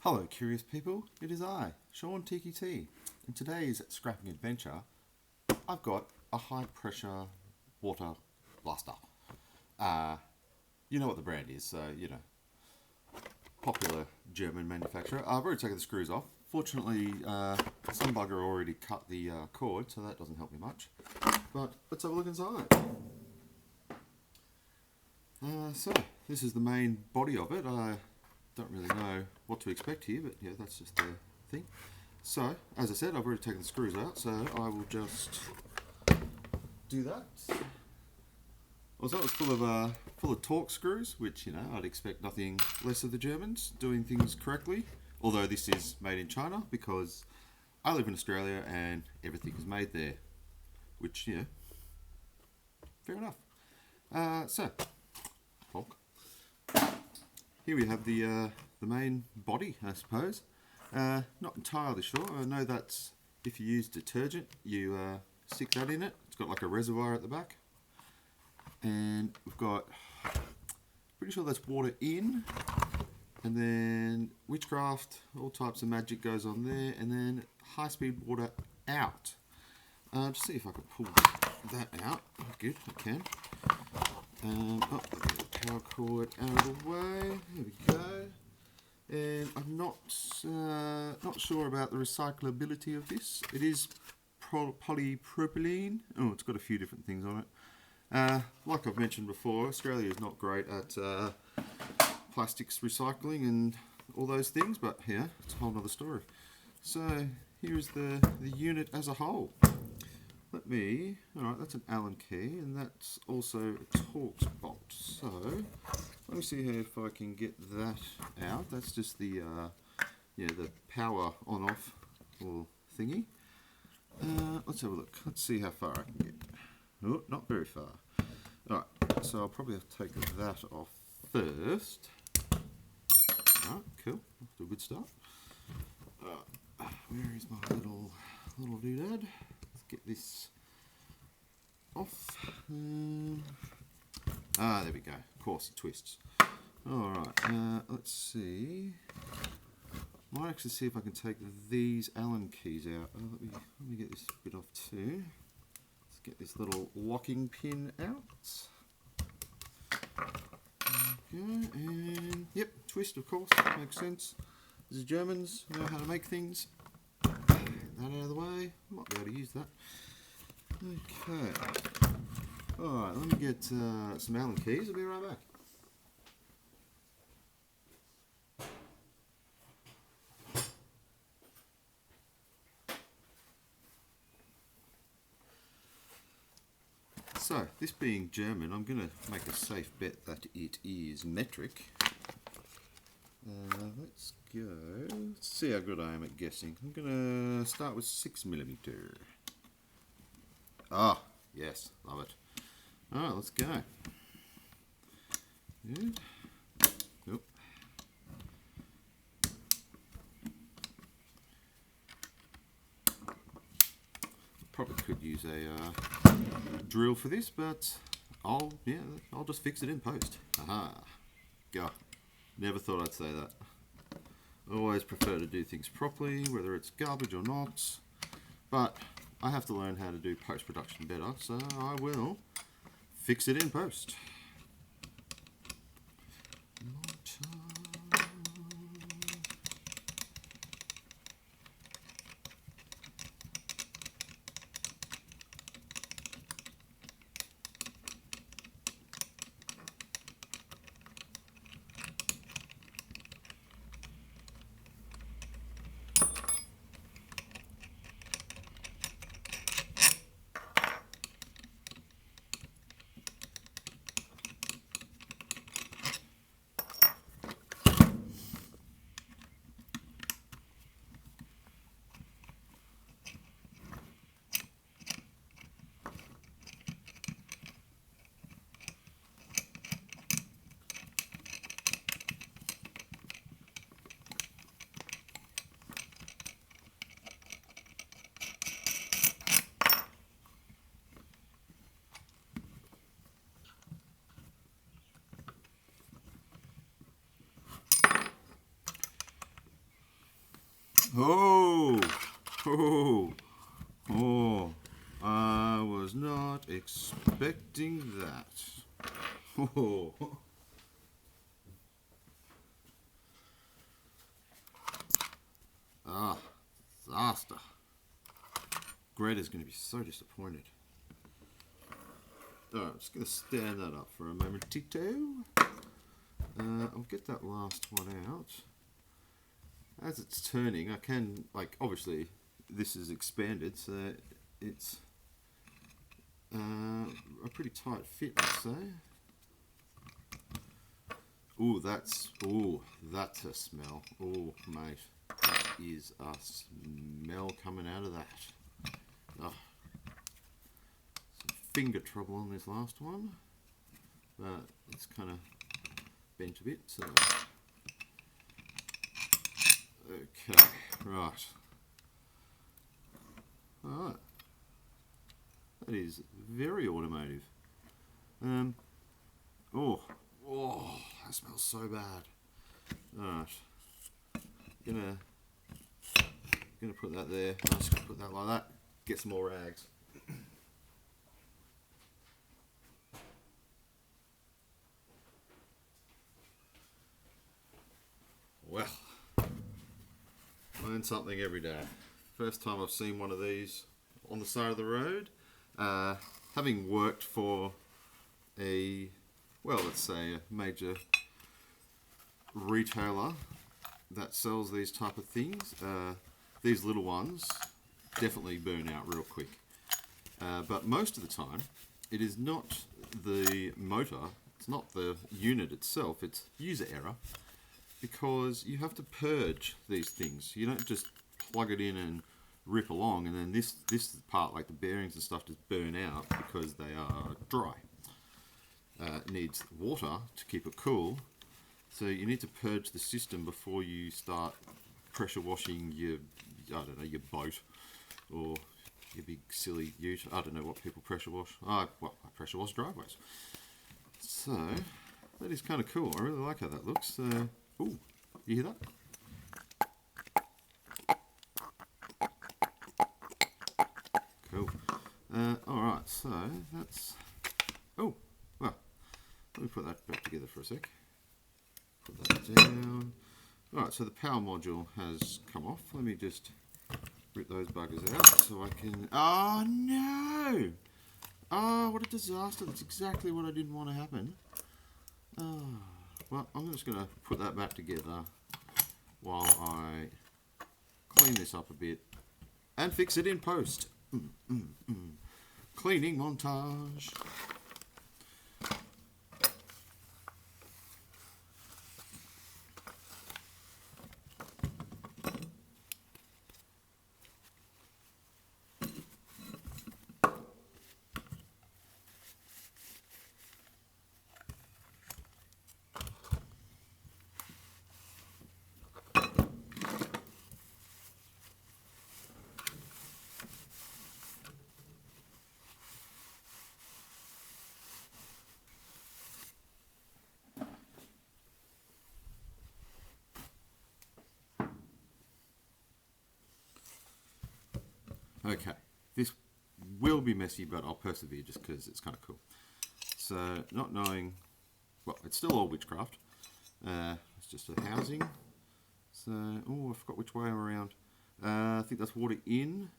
Hello, curious people. It is I, Sean Tiki T. In today's scrapping adventure, I've got a high pressure water blaster. Uh, you know what the brand is, so you know, popular German manufacturer. I've already taken the screws off. Fortunately, some bugger already cut the cord, so that doesn't help me much. But let's have a look inside. So, this is the main body of it. I don't really know what to expect here, but yeah, that's just the thing. So, as I said, I've already taken the screws out, so I will just do that. Also, it was full of Torx screws, which, you know, I'd expect nothing less of the Germans doing things correctly. Although this is made in China, because I live in Australia and everything is made there, which, you know, fair enough. So, Hulk. Here we have the main body, I suppose. Not entirely sure. I know that if you use detergent, you stick that in it. It's got like a reservoir at the back. And we've got, pretty sure that's water in. And then witchcraft, all types of magic goes on there. And then high-speed water out. Just see if I can pull that out. Good, I can. Oh, the power cord out of the way. There we go. And I'm not sure about the recyclability of this. It is polypropylene. Oh, it's got a few different things on it. Like I've mentioned before, Australia is not great at plastics recycling and all those things, but yeah, it's a whole other story. So here's the unit as a whole. Alright, that's an Allen key, and that's also a Torx bolt. So, let me see if I can get that out. That's just the power on-off little thingy. Let's have a look. Let's see how far I can get. Oh, not very far. Alright, so I'll probably have to take that off first. Alright, cool. Off to a good start. Where is my little doodad? Let's get this off. There we go. Of course, it twists. Alright, let's see. Might actually see if I can take these Allen keys out. Let me get this bit off too. Let's get this little locking pin out. There we go, and yep, twist of course, makes sense. The Germans know how to make things. Get that out of the way. Might be able to use that. Okay. Alright, let me get some Allen keys. I'll be right back. So, this being German, I'm going to make a safe bet that it is metric. Let's go. Let's see how good I am at guessing. I'm going to start with 6mm. Ah, yes, love it. Alright, let's go. Good. Oop. Probably could use a drill for this, but I'll just fix it in post. Aha. God, never thought I'd say that. Always prefer to do things properly, whether it's garbage or not. But I have to learn how to do post-production better, so I will fix it in post. Oh, oh, oh! I was not expecting that. Oh. Ah, disaster. Greta's going to be so disappointed. Alright, I'm just going to stand that up for a moment, Tito. I'll get that last one out. As it's turning, I can, like, obviously, this is expanded, so it's a pretty tight fit, let's say. Ooh, that's a smell. Ooh, mate, that is a smell coming out of that. Oh. Some finger trouble on this last one, but it's kind of bent a bit, so... Okay, right. Alright. That is very automotive. Oh, that smells so bad. Alright. Gonna put that there. I'm just gonna put that like that. Get some more rags. Well, learn something every day. First time I've seen one of these on the side of the road. Having worked for let's say a major retailer that sells these type of things, these little ones definitely burn out real quick. But most of the time, it is not the motor, it's not the unit itself, it's user error. Because you have to purge these things. You don't just plug it in and rip along, and then this part, like the bearings and stuff, just burn out because they are dry. It needs water to keep it cool, so you need to purge the system before you start pressure washing your, I don't know, your boat or your big silly ute. I don't know what people pressure wash. I pressure wash driveways. So that is kind of cool. I really like how that looks. Ooh, you hear that? Cool. Alright, so that's... Oh, well, let me put that back together for a sec. Put that down. Alright, so the power module has come off. Let me just rip those buggers out so I can... Oh, no! Oh, what a disaster. That's exactly what I didn't want to happen. Oh. Well, I'm just going to put that back together while I clean this up a bit and fix it in post. Cleaning montage. Okay, this will be messy, but I'll persevere just because it's kind of cool. So, not knowing, well, it's still all witchcraft. It's just a housing. So, oh, I forgot which way I'm around. I think that's water in.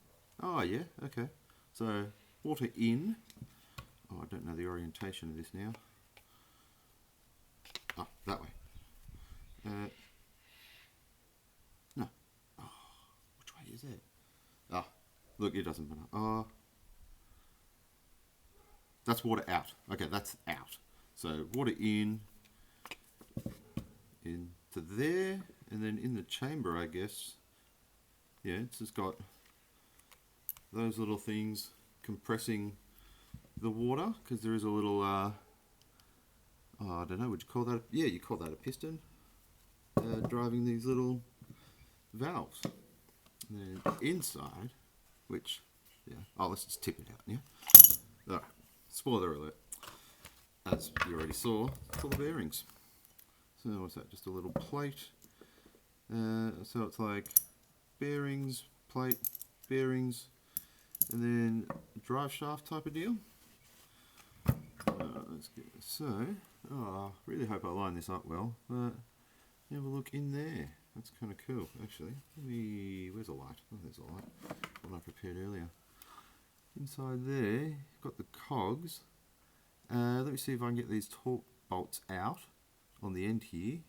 Oh, yeah, okay. So, water in. Oh, I don't know the orientation of this now. Oh, that way. No. Oh, which way is it? Ah, look, it doesn't matter. Oh, that's water out. Okay, that's out. So, water into there, and then in the chamber, I guess. Yeah, it's just got those little things compressing the water, because there is a little, oh, I don't know, would you call that, yeah, you call that a piston, driving these little valves. And then inside, which, yeah, oh, let's just tip it out, yeah? Alright, spoiler alert, as you already saw, it's all the bearings. So what's that, just a little plate, so it's like bearings, plate, bearings, and then drive shaft type of deal. Let's get so. Oh, I really hope I line this up well. But have a look in there. That's kind of cool, actually. Where's the light? Oh, there's the light. One I prepared earlier. Inside there, got the cogs. Let me see if I can get these torque bolts out on the end here.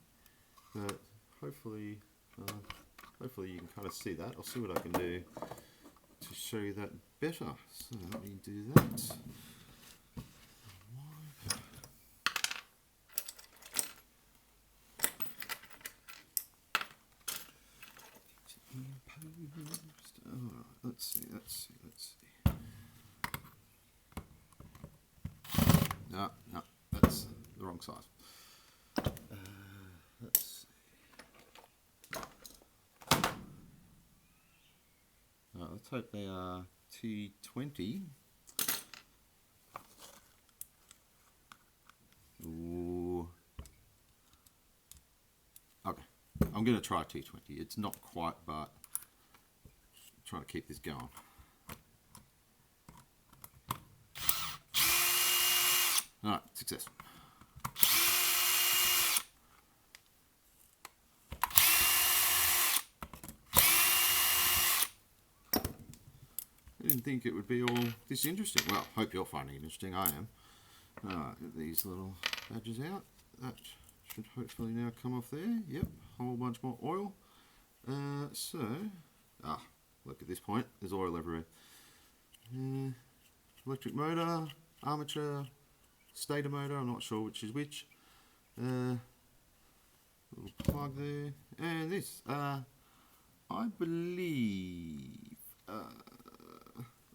But hopefully you can kind of see that. I'll see what I can do to show you that better. So let me do that. Alright, let's see. No, that's the wrong size. Let's see. Let's hope they are T20. Ooh. Okay, I'm going to try T20. It's not quite, but trying to keep this going. Alright, success. I didn't think it would be all this interesting. Well, hope you're finding it interesting. I am. Get these little badges out. That should hopefully now come off there. Yep, whole bunch more oil. Look at this point. There's oil everywhere. Electric motor, armature, stator motor. I'm not sure which is which. Little plug there, and this. I believe.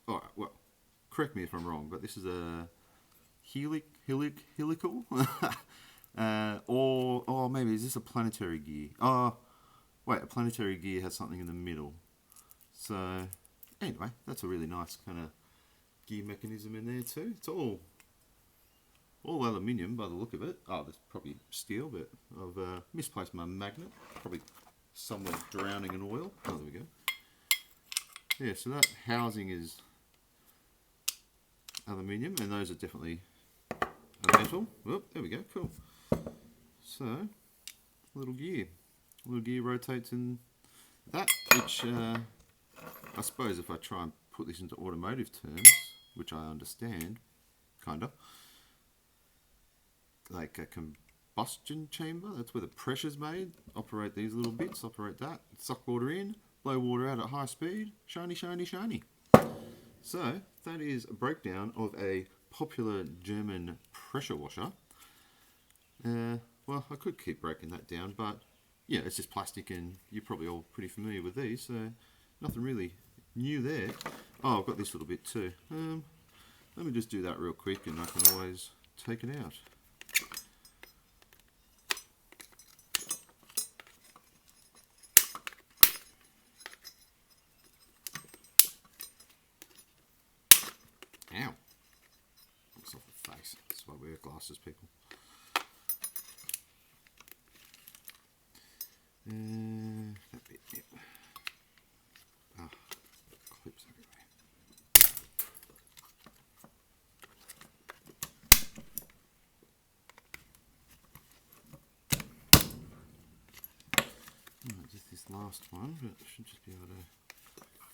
Alright, well, correct me if I'm wrong, but this is a helical, or maybe is this a planetary gear? Oh, wait, a planetary gear has something in the middle. So anyway, that's a really nice kind of gear mechanism in there too. It's all aluminium by the look of it. Oh, there's probably steel, but I've misplaced my magnet. Probably somewhere drowning in oil. Oh, there we go. Yeah, so that housing is aluminium, and those are definitely a metal. Oh, there we go, cool. So, little gear rotates in that, which I suppose if I try and put this into automotive terms, which I understand, kinda, like a combustion chamber, that's where the pressure's made. Operate these little bits, operate that, suck water in, blow water out at high speed, shiny, shiny, shiny. So, that is a breakdown of a popular German pressure washer. Well, I could keep breaking that down, but yeah, it's just plastic and you're probably all pretty familiar with these, so nothing really new there. Oh, I've got this little bit too. Let me just do that real quick and I can always take it out. Ow. Looks off the face. That's why we wear glasses, people. That bit, yep. Ah, clips everywhere. Right, just this last one, but I should just be able to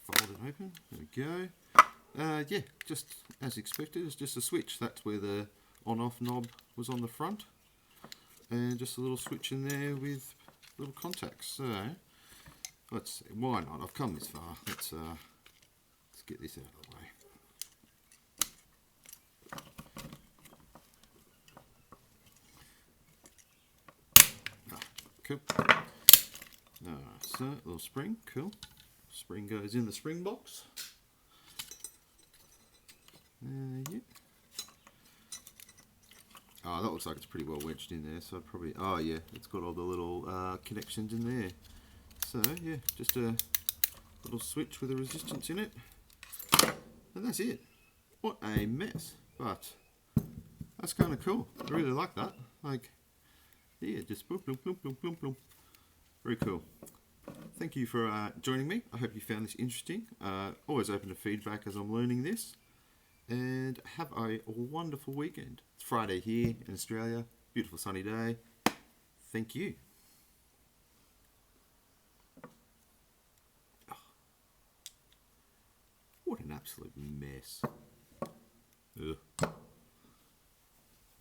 fold it open. There we go. Yeah, just as expected, it's just a switch. That's where the on-off knob was on the front, and just a little switch in there with little contacts. So let's see, why not? I've come this far. Let's get this out of the way. Cool. Alright, so a little spring, cool. Spring goes in the spring box. Yeah. Oh, that looks like it's pretty well wedged in there, so I'd probably... Oh yeah, it's got all the little connections in there. So yeah, just a little switch with a resistance in it. And that's it. What a mess. But that's kind of cool. I really like that. Like, yeah, just boom, boom, boom, boom, boom, boom. Very cool. thank you for joining me. I hope you found this interesting. Always open to feedback as I'm learning this. And have a wonderful weekend. It's Friday here in Australia. Beautiful sunny day. Thank you. Oh, what an absolute mess. Ugh.